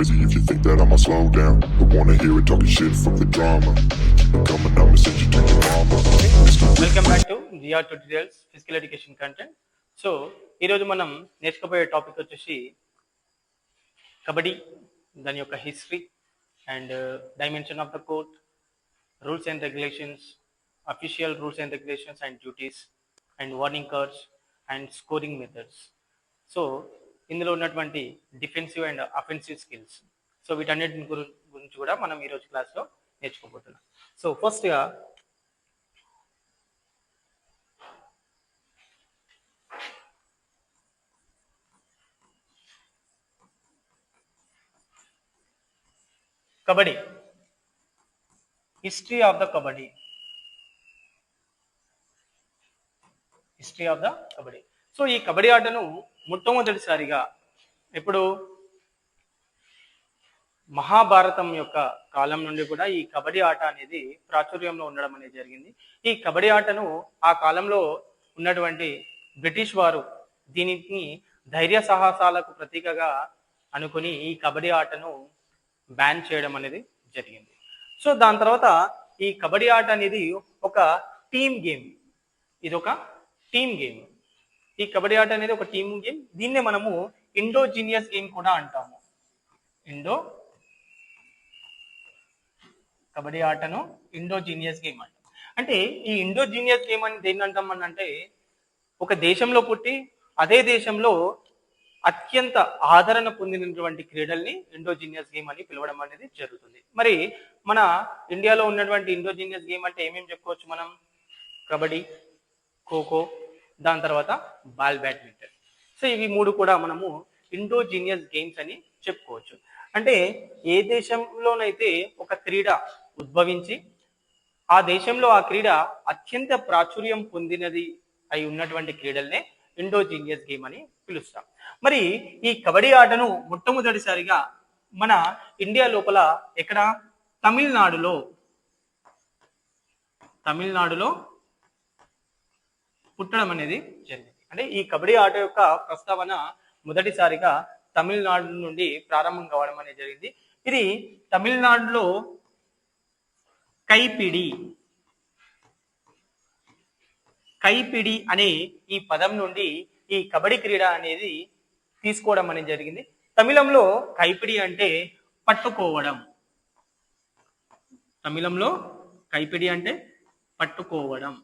crazy if you think that I'ma slow down. But wanna hear it talking shit from the drama. Keep it coming, I'ma send you to your mama. Welcome back to GR tutorials physical education content. So ఈరోజు మనం నేర్చుకోబోయే topic వచ్చేసి కబడ్డీ, దాని యొక్క history and dimension of the court, rules and regulations, official rules and regulations and duties and warning cards and scoring methods. So ఇందులో ఉన్నటువంటి defensive and offensive skills, so వీటన్నిటి గురించి కూడా మనం ఈరోజు క్లాస్లో నేర్చుకోబోతున్నాం. సో ఫస్ట్గా kabaddi, history of the kabaddi. So ఈ కబడ్డీ ఆటను మొట్టమొదటిసారిగా ఇప్పుడు మహాభారతం యొక్క కాలం నుండి కూడా ఈ కబడ్డీ ఆట అనేది ప్రాచుర్యంలో ఉండడం అనేది జరిగింది. ఈ కబడ్డీ ఆటను ఆ కాలంలో ఉన్నటువంటి బ్రిటిష్ వారు దీనిని ధైర్య సాహసాలకు ప్రతీకగా అనుకుని ఈ కబడ్డీ ఆటను బ్యాన్ చేయడం అనేది జరిగింది. సో దాని తర్వాత ఈ కబడ్డీ ఆట అనేది ఒక టీమ్ గేమ్. ఇది ఒక టీమ్ గేమ్. ఈ కబడ్డీ ఆట అనేది ఒక టీమ్ గేమ్. దీన్నే మనము ఇండోజీనియస్ గేమ్ కూడా అంటాము. కబడ్డీ ఆటను ఇండోజీనియస్ గేమ్ అంటాం. అంటే ఈ ఇండోజీనియస్ గేమ్ అని దేన్ని అంటాం అంటే, ఒక దేశంలో పుట్టి అదే దేశంలో అత్యంత ఆదరణ పొందినటువంటి క్రీడల్ని ఇండోజీనియస్ గేమ్ అని పిలవడం అనేది జరుగుతుంది. మరి మన ఇండియాలో ఉన్నటువంటి ఇండోజీనియస్ గేమ్ అంటే ఏమేమి చెప్పుకోవచ్చు మనం? కబడ్డీ, ఖోఖో, దాని తర్వాత బాల్ బ్యాడ్మింటన్. సో ఇవి మూడు కూడా మనము ఇండోజీనియస్ గేమ్స్ అని చెప్పుకోవచ్చు. అంటే ఏ దేశంలోనైతే ఒక క్రీడ ఉద్భవించి ఆ దేశంలో ఆ క్రీడ అత్యంత ప్రాచుర్యం పొందినది అయి ఉన్నటువంటి క్రీడల్నే ఇండోజీనియస్ గేమ్ అని పిలుస్తాం. మరి ఈ కబడ్డీ ఆటను మొట్టమొదటిసారిగా మన ఇండియా లోపల ఎక్కడ? తమిళనాడులో పుట్టడం అనేది జరిగింది. అంటే ఈ కబడ్డీ ఆట యొక్క ప్రస్తావన మొదటిసారిగా తమిళనాడు నుండి ప్రారంభం కావడం అనేది జరిగింది. ఇది తమిళనాడులో కైపిడి అనే ఈ పదం నుండి ఈ కబడ్డీ క్రీడ అనేది తీసుకోవడం అనేది జరిగింది. తమిళంలో కైపిడి అంటే పట్టుకోవడం.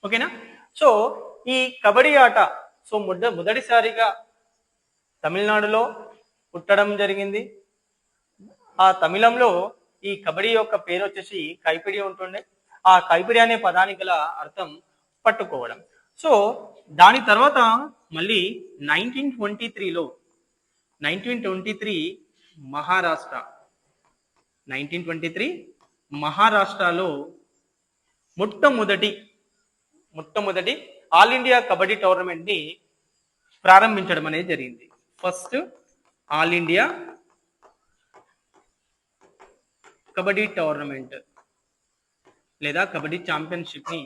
ఓకేనా? సో ఈ కబడ్డీ ఆట మొదటిసారిగా తమిళనాడులో పుట్టడం జరిగింది. ఆ తమిళంలో ఈ కబడ్డీ యొక్క పేరు వచ్చేసి కైపిడి ఉంటుండే. ఆ కైపిడి అనే పదానికి గల అర్థం పట్టుకోవడం. సో దాని తర్వాత మళ్ళీ 1923 మహారాష్ట్రలో మొట్టమొదటి ఆల్ ఇండియా కబడ్డీ టోర్నమెంట్ ని ప్రారంభించడం అనేది జరిగింది. First all India kabaddi tournament లేదా కబడ్డీ ఛాంపియన్షిప్ ని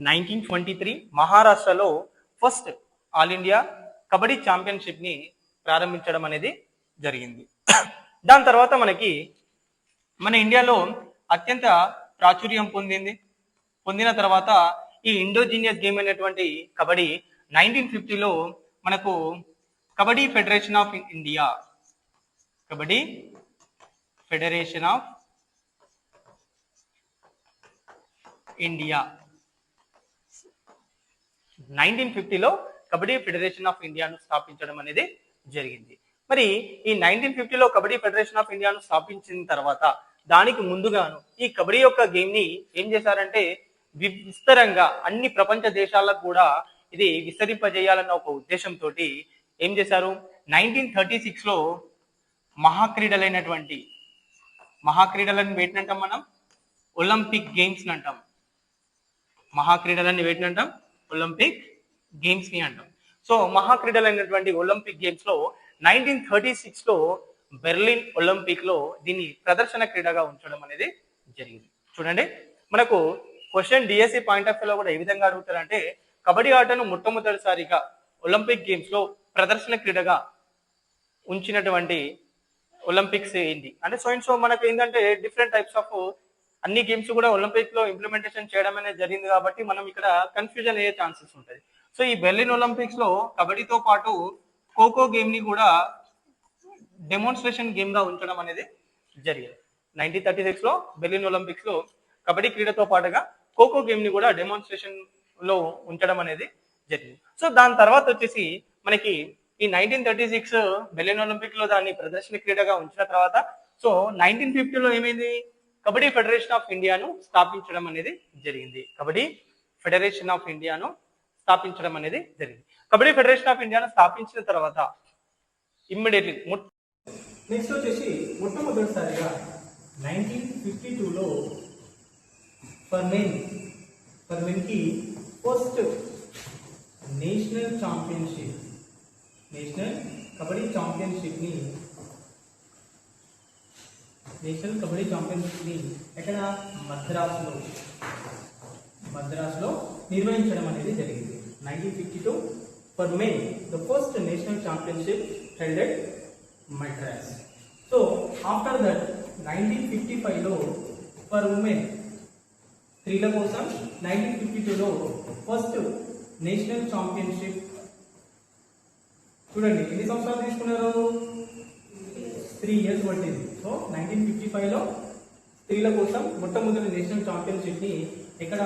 1923 మహారాష్ట్రలో first all India kabaddi championship ని ప్రారంభించడం అనేది జరిగింది. దాని తర్వాత మన ఇండియాలో అత్యంత ప్రాచుర్యం పొందిన తర్వాత ఈ ఇండోజీనియస్ గేమ్ అనేటువంటి కబడ్డీ 1950లో మనకు కబడ్డీ ఫెడరేషన్ ఆఫ్ ఇండియా 1950లో కబడ్డీ ఫెడరేషన్ ఆఫ్ ఇండియాను స్థాపించడం అనేది జరిగింది. మరి ఈ 1950లో కబడ్డీ ఫెడరేషన్ ఆఫ్ ఇండియాను స్థాపించిన తర్వాత దానికి ముందుగాను ఈ కబడ్డీ యొక్క గేమ్ ని ఏం చేశారంటే విస్తరంగా అన్ని ప్రపంచ దేశాలకు కూడా ఇది విస్తరింపజేయాలన్న ఒక ఉద్దేశంతో ఏం చేశారు? 1936లో మహాక్రీడలను వేటినంటాం మనం? ఒలింపిక్ గేమ్స్ అంటాం. ఒలింపిక్ గేమ్స్ ని అంటాం. సో మహాక్రీడలైనటువంటి ఒలింపిక్ గేమ్స్ లో 1936లో బెర్లిన్ ఒలింపిక్ లో దీన్ని ప్రదర్శన క్రీడగా ఉంచడం అనేది జరిగింది. చూడండి, మనకు క్వశ్చన్ డిఎస్సి పాయింట్ ఆఫ్ వ్యూలో కూడా ఏ విధంగా అడుగుతారంటే, కబడ్డీ ఆటను మొట్టమొదటిసారిగా ఒలింపిక్ గేమ్స్ లో ప్రదర్శన క్రీడగా ఉంచినటువంటి ఒలింపిక్స్ ఏంటి అంటే సో మనకు ఏంటంటే డిఫరెంట్ టైప్స్ ఆఫ్ అన్ని గేమ్స్ కూడా ఒలింపిక్ లో ఇంప్లిమెంటేషన్ చేయడం అనేది జరిగింది కాబట్టి మనం ఇక్కడ కన్ఫ్యూజన్ అయ్యే ఛాన్సెస్ ఉంటుంది. సో ఈ బెర్లిన్ ఒలింపిక్స్ లో కబడ్డీతో పాటు ఖోఖో గేమ్ ని కూడా డెమోన్స్ట్రేషన్ గేమ్ గా ఉంచడం అనేది జరిగింది. 1936 లో బెర్లిన్ ఒలింపిక్స్ లో కబడ్డీ క్రీడతో పాటుగా ఖోఖో గేమ్ ని కూడా డెమోన్స్ట్రేషన్ లో ఉంచడం అనేది జరిగింది. సో దాని తర్వాత వచ్చేసి మనకి ఈ 1936 బెర్లిన్ ఒలింపిక్ లో దాన్ని ప్రదర్శన క్రీడగా ఉంచిన తర్వాత సో 1950లో ఏమైంది, కబడ్డీ ఫెడరేషన్ ఆఫ్ ఇండియాను స్థాపించడం అనేది జరిగింది. కబడ్డీ ఫెడరేషన్ ఆఫ్ ఇండియాను స్థాపించడం అనేది జరిగింది. కబడ్డీ ఫెడరేషన్ ఆఫ్ ఇండియాను స్థాపించిన తర్వాత ఇమ్మీడియట్లీ నెక్స్ట్ వచ్చేసి మొట్టమొదటిసారిగా 1952లో ఫర్ మెన్ కి ఫస్ట్ నేషనల్ కబడ్డీ ఛాంపియన్షిప్ ని ఎక్కడ మద్రాసులో నిర్వహించడం అనేది జరిగింది. 1952 for men the first national championship held at Madras. So after that 1955లో ఫర్ ఉమెన్ స్త్రీల కోసం 1952లో ఫస్ట్ నేషనల్ ఛాంపియన్షిప్. చూడండి ఎన్ని సంవత్సరాలు తీసుకున్నారు, 3 years పట్టింది. సో 1955లో స్త్రీల కోసం మొట్టమొదటి నేషనల్ ఛాంపియన్షిప్ ని ఇక్కడ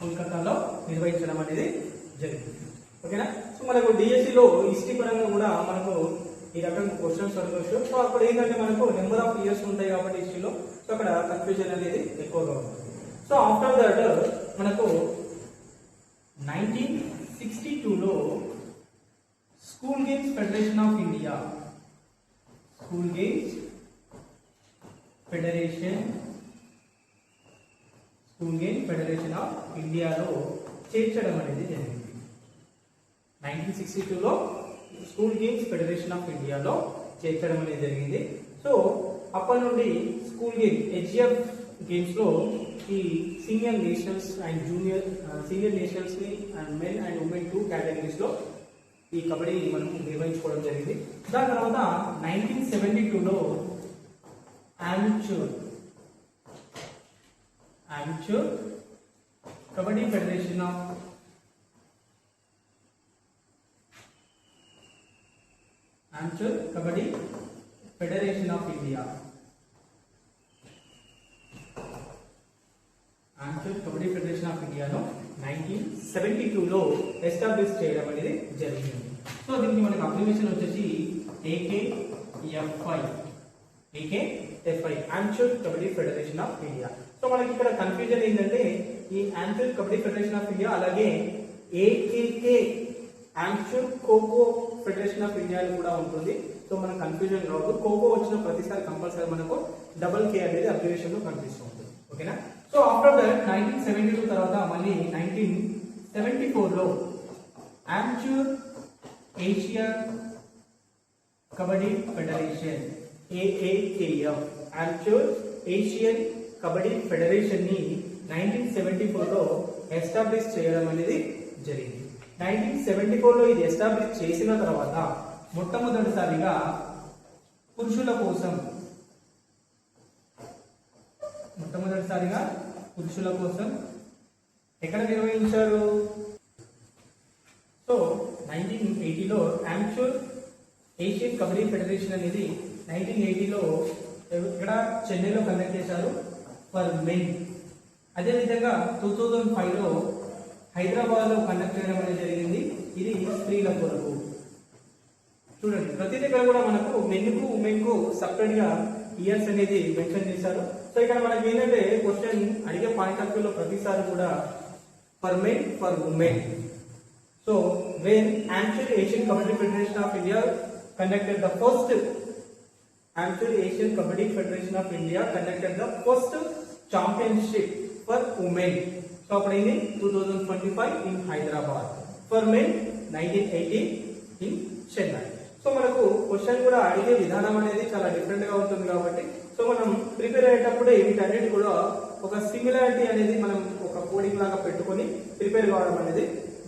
కోల్కతాలో నిర్వహించడం అనేది జరిగింది. ఓకేనా. సో మనకు డిఎస్సిలో హిస్టరీ పరంగా కూడా మనకు ఈ రకంగా క్వశ్చన్స్ అడగవచ్చు. సో అక్కడ ఏంటంటే మనకు నెంబర్ ఆఫ్ ఇయర్స్ ఉంటాయి కాబట్టి హిస్టరీలో సో అక్కడ కన్ఫ్యూజన్ అనేది ఎక్కువగా ఉంటుంది. సో ఆఫ్టర్ దట్ మనకు 1962లో స్కూల్ గేమ్స్ ఫెడరేషన్ ఆఫ్ ఇండియాలో చేర్చడం అనేది జరిగింది. 1962లో స్కూల్ గేమ్స్ ఫెడరేషన్ ఆఫ్ ఇండియాలో చేర్చడం అనేది జరిగింది. సో అప్పటి నుండి స్కూల్ హెచ్జిఎఫ్ గేమ్స్ లో ఈ senior nationals and senior nationals ని and men and women 2 categories లో ఈ కబడ్డీని మనం నిర్వహించుకోవడం జరిగింది. దాని తర్వాత 1972లో amateur kabaddi federation of India kabaddi federation of ఇండియాలో 1972లో ఎస్టాబ్లిష్ చేయడం అనేది జరిగింది. సో దీనికి మనకి అబ్రివేషన్ వచ్చేసి AKFI amateur kabaddi federation of India. So మనకి ఇక్కడ కన్ఫ్యూజన్ ఏంటంటే ఈ amateur kabaddi federation of India అలాగే AKK amateur kho kho federation of India కూడా ఉంటుంది. సో మనకు కన్ఫ్యూజన్ రావద్దు. ఖోఖో వచ్చిన ప్రతిసారి కంపల్సరీ మనకు డబుల్ K అనేది అబ్రివేషన్ లో కనిపిస్తూ ఉంటుంది. ఓకేనా. సో ఆఫ్టర్ దట్ 1972 తర్వాత మళ్ళీ 1974లో amateur Asian kabaddi federation AAKF amateur Asian kabaddi federation ని 1974లో ఎస్టాబ్లిష్ చేయడం అనేది జరిగింది. 1974లో ఇది ఎస్టాబ్లిష్ చేసిన తర్వాత మొట్టమొదటిసారిగా పురుషుల కోసం ఎక్కడ నిర్వహించారు. సో 1980లో అమెచ్యూర్ ఏషియన్ కబడ్డీ ఫెడరేషన్ అనేది 1980లో ఇక్కడ చెన్నైలో కండక్ట్ చేశారు ఫర్ మెన్. అదేవిధంగా 2005లో హైదరాబాద్ లో కండక్ట్ చేయడం అనేది జరిగింది. ఇది స్త్రీల కొరకు. చూడండి ప్రతి దగ్గర కూడా మనకు మెన్ కు ఉమెన్ కు సపరేట్ గా ఇయర్స్ అనేది మెన్షన్ చేశారు. సో ఇక్కడ మనకి ఏంటంటే క్వశ్చన్ అడిగే పాయింట్ ఆఫ్ వ్యూ లో ప్రతిసారి కూడా for men for women. So when Amateur Asian Kabaddi Federation of India conducted the first championship for women. So appadindi 2025 in Hyderabad. For men 1980 in Chennai. So మనకు question కూడా అడిగే విధానం అనేది చాలా different గా ఉంటుంది కాబట్టి సో మనం ప్రిపేర్ అయ్యేటప్పుడే వీటన్నిటి కూడా ఒక సిమిలారిటీ అనేది మనం ఒక కోడింగ్ లాగా పెట్టుకొని ప్రిపేర్ కావడం అనేది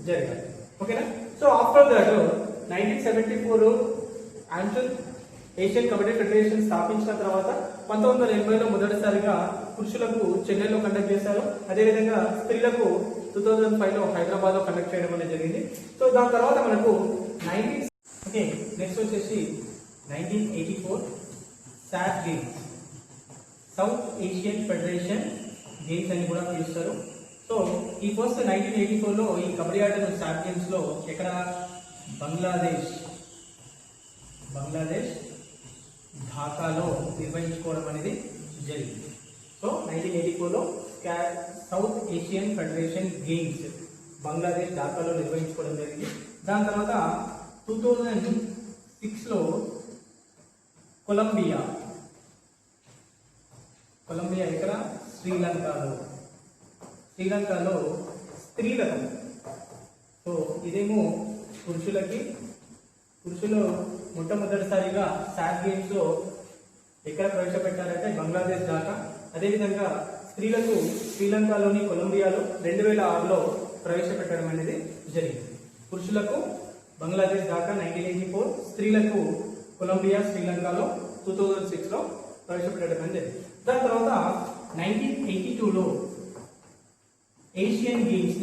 జరిగింది. ఓకేనా. So after that 1974 answer Asian kabaddi federation స్థాపించిన తర్వాత 1980లో మొదటిసారిగా పురుషులకు చెన్నైలో కండక్ట్ చేశారు. అదేవిధంగా స్త్రీలకు 2005లో హైదరాబాద్ లో కండక్ట్ చేయడం అనేది జరిగింది. సో దాని తర్వాత మనకు ఓకే నెక్స్ట్ వచ్చేసి 1984 SAF games, South Asian federation games అని కూడా పిలుస్తారు. సో ఈ ఫస్ట్ 1984లో ఈ కబడ్డీ ఆటను సాట్ గేమ్స్ లో ఎక్కడ బంగ్లాదేశ్ ఢాకాలో నిర్వహించుకోవడం అనేది జరిగింది. సో 1984లో South Asian federation games Bangladesh ఢాకాలో నిర్వహించుకోవడం జరిగింది. దాని తర్వాత 2006లో కొలంబియా ఇక్కడ శ్రీలంకలో స్త్రీలకు, సో ఇదేమో పురుషులు మొట్టమొదటిసారిగా సాట్ గేమ్స్ లో ఎక్కడ ప్రవేశపెట్టారంటే బంగ్లాదేశ్ ఢాకా. అదేవిధంగా స్త్రీలకు శ్రీలంకలోని కొలంబియాలో 2006లో ప్రవేశపెట్టడం అనేది జరిగింది. పురుషులకు బంగ్లాదేశ్ ఢాకా 1984, స్త్రీలకు కొలంబియా శ్రీలంకలో 2006లో ప్రవేశపెట్టడం అనేది జరిగింది. దాని తర్వాత 1982లో ఏషియన్ గేమ్స్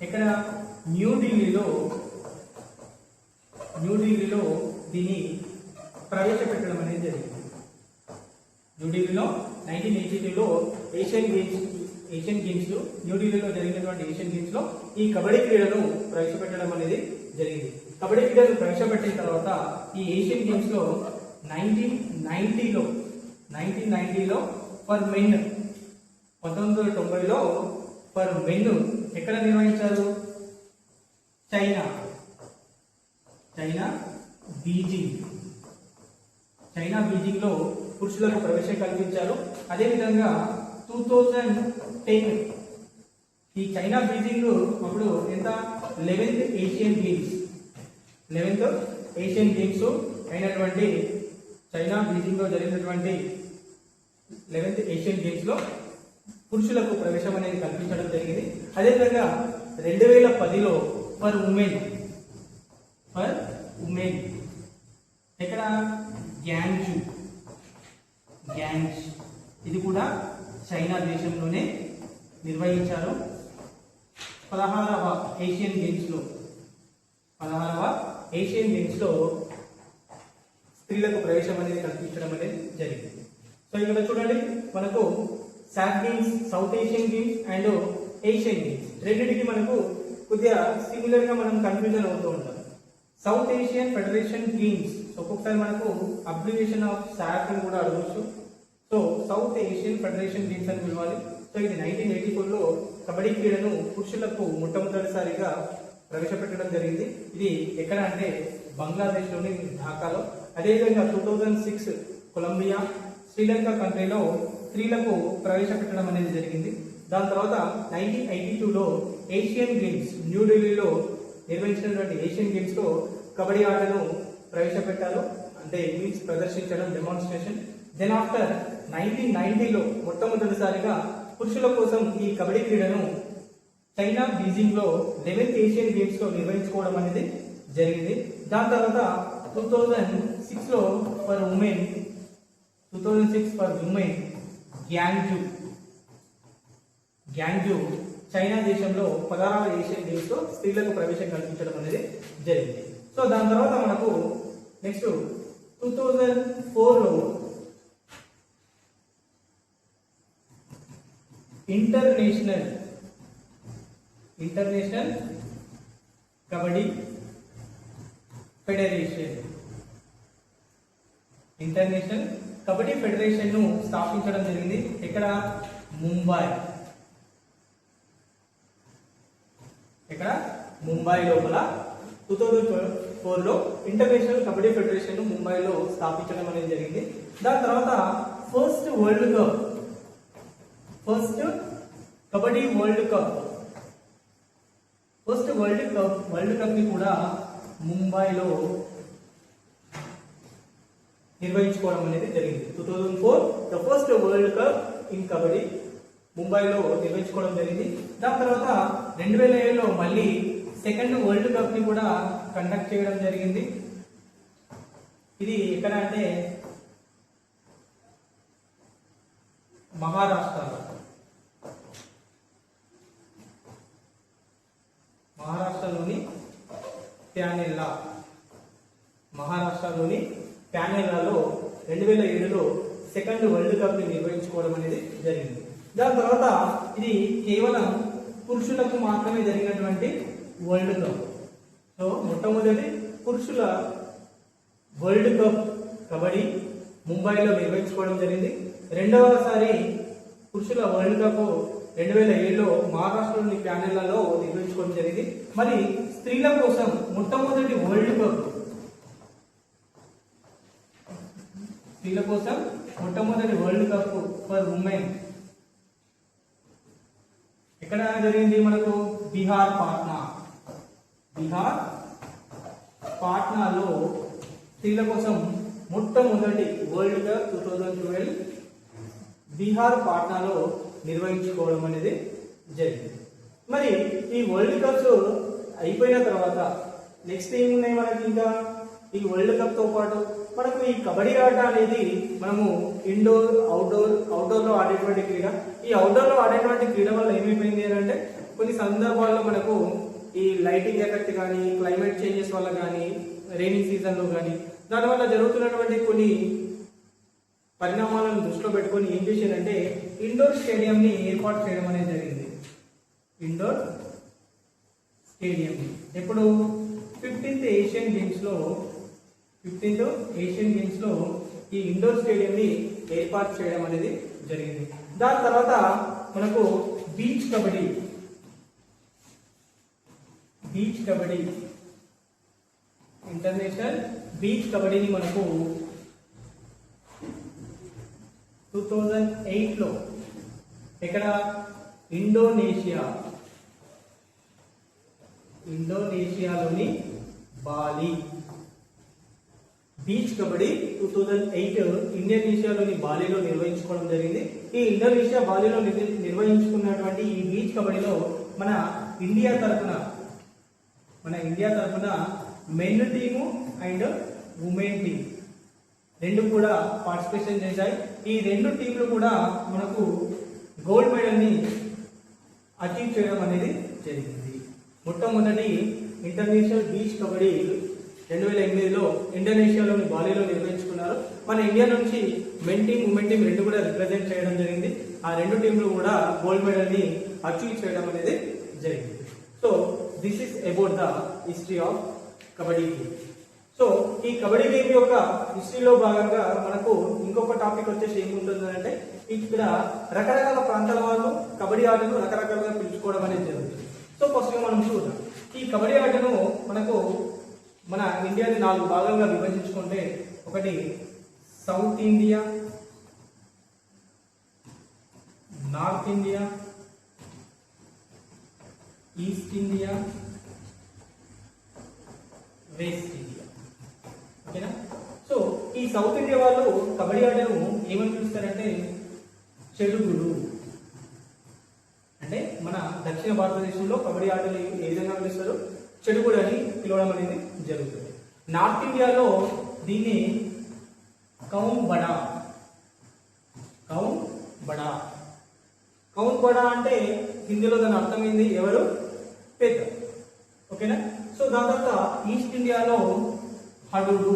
ఇక్కడ న్యూఢిల్లీలో దీన్ని ప్రవేశపెట్టడం అనేది జరిగింది. న్యూఢిల్లీలో 1982లో ఏషియన్ గేమ్స్ న్యూఢిల్లీలో జరిగినటువంటి ఏషియన్ గేమ్స్ లో ఈ కబడ్డీ క్రీడను ప్రవేశపెట్టడం అనేది జరిగింది. కబడ్డీ క్రీడను ప్రవేశపెట్టిన తర్వాత ఈ ఏషియన్ గేమ్స్ లో 1990లో ఫర్ మెన్, 1990లో ఫర్ మెన్ ఎక్కడ నిర్వహించారు? చైనా బీజింగ్ లో పురుషులకు ప్రవేశం కల్పించారు. అదేవిధంగా 2010 ఈ చైనా బీజింగ్ అప్పుడు ఎంత 11th ఏషియన్ గేమ్స్ అయినటువంటి చైనా బీజింగ్ లో జరిగినటువంటి 11th ఏషియన్ గేమ్స్ లో పురుషులకు ప్రవేశం అనేది కల్పించడం జరిగింది. అదేవిధంగా 2010లో ఫర్ ఉమెన్ ఇక్కడ గ్యాంగ్జూ ఇది కూడా చైనా దేశంలోనే నిర్వహించారు. 16వ ఏషియన్ గేమ్స్ లో స్త్రీలకు ప్రవేశం అనేది కల్పించడం అనేది జరిగింది. సో ఇక్కడ చూడండి మనకు SAF games, South Asian games and Asian games రెండింటికి మనకు కొద్దిగా సిమిలర్ గా మనం కన్ఫ్యూజన్ అవుతూ ఉంటాం. సౌత్ ఏషియన్ ఫెడరేషన్ గేమ్స్ ఒక్కొక్కసారి మనకు అబ్రివేషన్ ఆఫ్ సాట్ అని కూడా అడగవచ్చు. So south Asian federation games అని పిలవాలి. సో ఇది 1984లో కబడ్డీ క్రీడను పురుషులకు మొట్టమొదటిసారిగా ప్రవేశపెట్టడం జరిగింది. ఇది ఎక్కడ అంటే బంగ్లాదేశ్ లోని ఢాకాలో. అదేవిధంగా 2006 కొలంబియా, శ్రీలంక కంట్రీలో స్త్రీలకు ప్రవేశపెట్టడం అనేది జరిగింది. దాని తర్వాత 1982లో ఏషియన్ గేమ్స్ న్యూఢిల్లీలో నిర్వహించినటువంటి ఏషియన్ గేమ్స్ లో కబడ్డీ ఆటను ప్రవేశపెట్టారు, అంటే మీన్స్ ప్రదర్శించడం, డెమాన్స్ట్రేషన్. దెన్ ఆఫ్టర్ 1990లో మొట్టమొదటిసారిగా పురుషుల కోసం ఈ కబడ్డీ క్రీడను చైనా బీజింగ్ లో 11th ఏషియన్ గేమ్స్ లో నిర్వహించుకోవడం అనేది జరిగింది. దాని తర్వాత 2006లో ఫర్ ఉమెన్ గ్యాంగ్జూ చైనా దేశంలో 16వ ఏషియన్ గేమ్స్ లో స్త్రీలకు ప్రవేశం కల్పించడం అనేది జరిగింది. సో దాని తర్వాత మనకు నెక్స్ట్ 2004లో ఇంటర్నేషనల్ కబడ్డీ ఫెడరేషన్ ను స్థాపించడం జరిగింది. ఇక్కడ ముంబై లోపల 2004లో ఇంటర్నేషనల్ కబడ్డీ ఫెడరేషన్ ను ముంబైలో స్థాపించడం అనేది జరిగింది. దాని తర్వాత ఫస్ట్ కబడ్డీ వరల్డ్ కప్ ని కూడా ముంబైలో నిర్వహించుకోవడం అనేది జరిగింది. 2004 the first world cup in kabaddi ముంబైలో నిర్వహించుకోవడం జరిగింది. దాని తర్వాత 2007లో మళ్ళీ సెకండ్ వరల్డ్ కప్ ని కూడా కండక్ట్ చేయడం జరిగింది. ఇది ఎక్కడ అంటే మహారాష్ట్రలోని ప్యానెల్లాలో 2007లో సెకండ్ వరల్డ్ కప్ ని నిర్వహించుకోవడం అనేది జరిగింది. దాని తర్వాత ఇది కేవలం పురుషులకు మాత్రమే జరిగినటువంటి వరల్డ్ కప్. సో మొట్టమొదటి పురుషుల వరల్డ్ కప్ కబడ్డీ ముంబైలో నిర్వహించుకోవడం జరిగింది. రెండవసారి పురుషుల వరల్డ్ కప్ 2007లో మహారాష్ట్రలోని ప్యానెల్లలో నిర్వహించుకోవడం జరిగింది. మరి స్త్రీల కోసం మొట్టమొదటి వరల్డ్ కప్ ఫర్ ఉమెన్ ఎక్కడ జరిగింది? మనకు బీహార్ పాట్నాలో స్త్రీల కోసం మొట్టమొదటి వరల్డ్ కప్ 2012 బీహార్ పాట్నాలో నిర్వహించుకోవడం అనేది జరిగింది. మరి ఈ వరల్డ్ కప్స్ అయిపోయిన తర్వాత నెక్స్ట్ ఏమున్నాయి మనకి? ఇంకా ఈ వరల్డ్ కప్ తో పాటు మనకు ఈ కబడ్డీ ఆట అనేది మనము అవుట్డోర్ లో ఆడేటువంటి క్రీడ. ఈ అవుట్డోర్ లో ఆడేటువంటి క్రీడ వల్ల ఏమైపోయింది అంటే కొన్ని సందర్భాల్లో మనకు ఈ లైటింగ్ ఎఫెక్ట్ కానీ, క్లైమేట్ చేంజెస్ వల్ల కానీ, రైనింగ్ సీజన్ లో కానీ దానివల్ల జరుగుతున్నటువంటి కొన్ని పరిణామాలను దృష్టిలో పెట్టుకొని ఏం చేశారంటే ఇండోర్ స్టేడియం ని ఏర్పాటు చేయడం అనేది జరిగింది. ఇండోర్ స్టేడియం ఎప్పుడు 15th ఏషియన్ గేమ్స్ లో ఈ ఇండోర్ స్టేడియం ని ఏర్పాటు చేయడం అనేది జరిగింది. దాని తర్వాత మనకు బీచ్ కబడ్డీ ఇంటర్నేషనల్ బీచ్ కబడ్డీని మనకు 2008లో ఇక్కడ ఇండోనేషియాలోని బాలి బీచ్ కబడ్డీ 2008 ఇండోనేషియాలోని బాలిలో నిర్వహించుకోవడం జరిగింది. ఈ బాలిలో నిర్వహించుకున్నటువంటి ఈ బీచ్ కబడ్డీలో మన ఇండియా తరఫున men team and women team రెండు కూడా పార్టిసిపేషన్ చేశాయి. ఈ రెండు టీంలు కూడా మనకు గోల్డ్ మెడల్ ని అచీవ్ చేయడం అనేది జరిగింది. మొట్టమొదటి ఇంటర్నేషనల్ బీచ్ కబడ్డీ 2008లో ఇండోనేషియాలోని బాలిలో నిర్వహించుకున్నారు. మన ఇండియా నుంచి మెన్ టీం, ఉమెన్ టీం రెండు కూడా రిప్రజెంట్ చేయడం జరిగింది. ఆ రెండు టీంలు కూడా గోల్డ్ మెడల్ ని అచీవ్ చేయడం అనేది జరిగింది. So this is about the history of kabaddi game. So ఈ కబడ్డీ గేమ్ యొక్క హిస్టరీలో భాగంగా మనకు ఇంకొక టాపిక్ వచ్చేసి ఏముంటుందంటే ఇక్కడ రకరకాల ప్రాంతాల వాళ్ళు కబడ్డీ ఆటను రకరకాలుగా పిలుచుకోవడం అనేది జరుగుతుంది. సో ఫస్ట్ మనం చూద్దాం. ఈ కబడ్డీ ఆటను మనకు మన ఇండియాని 4 భాగాలుగా విభజించుకుంటే ఒకటి south India, north India, east India, west India. ఓకేనా? సో ఈ సౌత్ ఇండియా వాళ్ళు కబడ్డీ ఆటను ఏమని పిలుస్తారంటే చెడుగుడు. అంటే మన దక్షిణ భారతదేశంలో కబడ్డీ ఆటలు ఏ విధంగా పిలుస్తారు? చెడుగుడు అని పిలవడం అనేది జరుగుతుంది. నార్త్ ఇండియాలో దీన్ని కౌన్ బడా అంటే హిందీలో దాని అర్థమైంది ఎవరు? పెద్ద. ఓకేనా? సో దాని తర్వాత ఈస్ట్ ఇండియాలో హడుడు,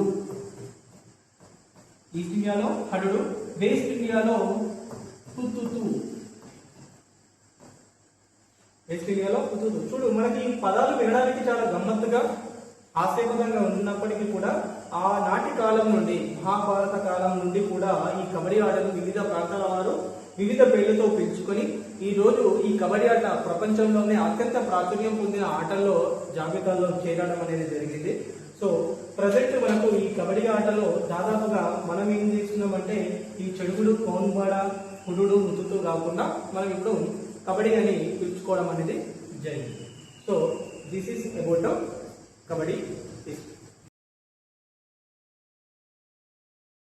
వెస్ట్ ఇండియాలో తుతుతు. చూడు, మనకి ఈ పదాలు వినడానికి చాలా గమ్మత్తుగా హాస్యపదంగా ఉన్నప్పటికీ కూడా ఆనాటి కాలం నుండి, మహాభారత కాలం నుండి కూడా ఈ కబడ్డీ ఆటను వివిధ ప్రాంతాల వారు వివిధ పేర్లతో పిలుచుకొని ఈ రోజు ఈ కబడ్డీ ఆట ప్రపంచంలోనే అత్యంత ప్రాచుర్యం పొందిన ఆటల్లో జాబితాలో చేరడం అనేది జరిగింది. సో ప్రజెంట్ మనకు ఈ కబడ్డీ ఆటలో దాదాపుగా మనం ఏం చేస్తున్నామంటే ఈ చెడుగుడు, కౌన్బాడా, కుడుడు, ముతుతు కాకుండా మనం ఇప్పుడు కబడ్డీ అని పిలుచుకోవడం అనేది జరిగింది. So this is about kabaddi.